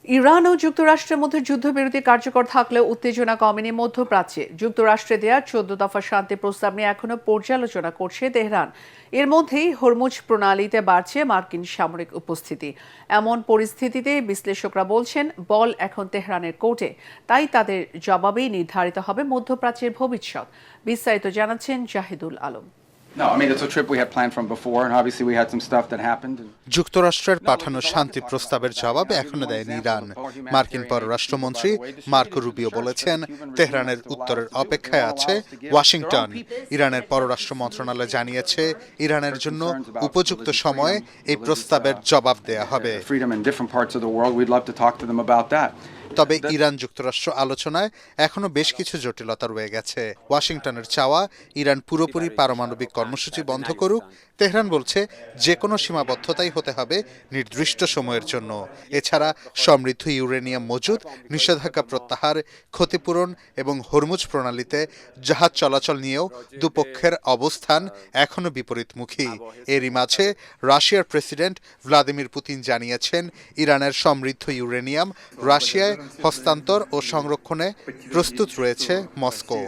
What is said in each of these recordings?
Iran ও যুক্তরাষ্ট্রের মধ্যে যুদ্ধবিরতি কার্যকর থাকলেও উত্তেজনা কমেনি মধ্যপ্রাচ্যে। যুক্তরাষ্ট্রে দেয়া 14 দফা শান্তি প্রস্তাব নিয়ে এখনো পর্যালোচনা করছে তেহরান। এর মধ্যেই হরমুজ প্রণালীতে বাড়ছে মার্কিন সামরিক উপস্থিতি। এমন পরিস্থিতিতে বিশ্লেষকরা বলছেন বল এখন তেহরানের কোর্টে, তাই তাদের জবাবেই নির্ধারিত হবে মধ্যপ্রাচ্যের ভবিষ্যৎ। বিস্তারিত জানাচ্ছেন জাহিদুল আলম। যুক্তরাষ্ট্রের পাঠানো শান্তি প্রস্তাবের জবাব এখনো দেয়নি ইরান। মার্কিন পররাষ্ট্রমন্ত্রী মার্কো রুবিও বলেছেন তেহরানের উত্তরের অপেক্ষায় আছে ওয়াশিংটন। ইরানের পররাষ্ট্র মন্ত্রণালয় জানিয়েছে ইরানের জন্য উপযুক্ত সময়ে এই প্রস্তাবের জবাব দেয়া হবে। তবে ইরান যুক্তরাষ্ট্র আলোচনায় এখনো বেশ কিছু জটিলতা রয়ে গেছে। ওয়াশিংটনের চাওয়া ইরান পুরোপুরি পারমাণবিক কর্মসূচি বন্ধ করুক। তেহরান বলছে যে কোনো সীমাবদ্ধতাই হতে হবে নির্দিষ্ট সময়ের জন্য। এছাড়া সমৃদ্ধ ইউরেনিয়াম মজুদ, নিষেধাজ্ঞা প্রত্যাহার, ক্ষতিপূরণ এবং হরমুজ প্রণালীতে জাহাজ চলাচল নিয়েও দুপক্ষের অবস্থান এখনো বিপরীতমুখী। এরই মাঝে রাশিয়ার প্রেসিডেন্ট ভ্লাদিমির পুতিন জানিয়েছেন ইরানের সমৃদ্ধ ইউরেনিয়াম রাশিয়ায় হস্তান্তর ও সংরক্ষণে প্রস্তুত রয়েছে মস্কো।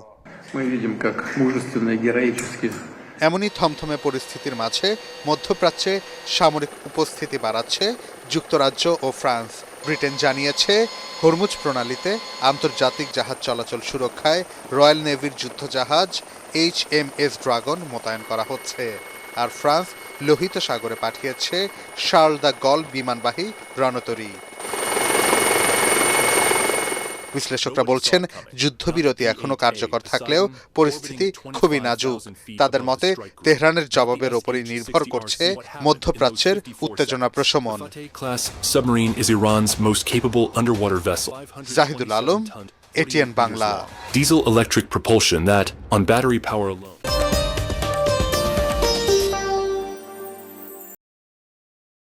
এমনই থমথমে পরিস্থিতির মাঝে মধ্যপ্রাচ্যে সামরিক উপস্থিতি বাড়াচ্ছে যুক্তরাজ্য ও ফ্রান্স। ব্রিটেন জানিয়েছে হরমুজ প্রণালীতে আন্তর্জাতিক জাহাজ চলাচল সুরক্ষায় রয়্যাল নেভির যুদ্ধজাহাজ HMS ড্রাগন মোতায়েন করা হচ্ছে। আর ফ্রান্স লোহিত সাগরে পাঠিয়েছে শার্ল দ্য গল বিমানবাহী রণতরী। বিশ্লেষকরা বলছেন যুদ্ধবিরতি এখনো কার্যকর থাকলেও পরিস্থিতি খুবই নাজুক। তাদের মতে তেহরানের জবাবের ওপরই নির্ভর করছে মধ্যপ্রাচ্যের উত্তেজনা প্রশমন। Zahidul Alam, ATN Bangla. Diesel electric propulsion that, on battery power alone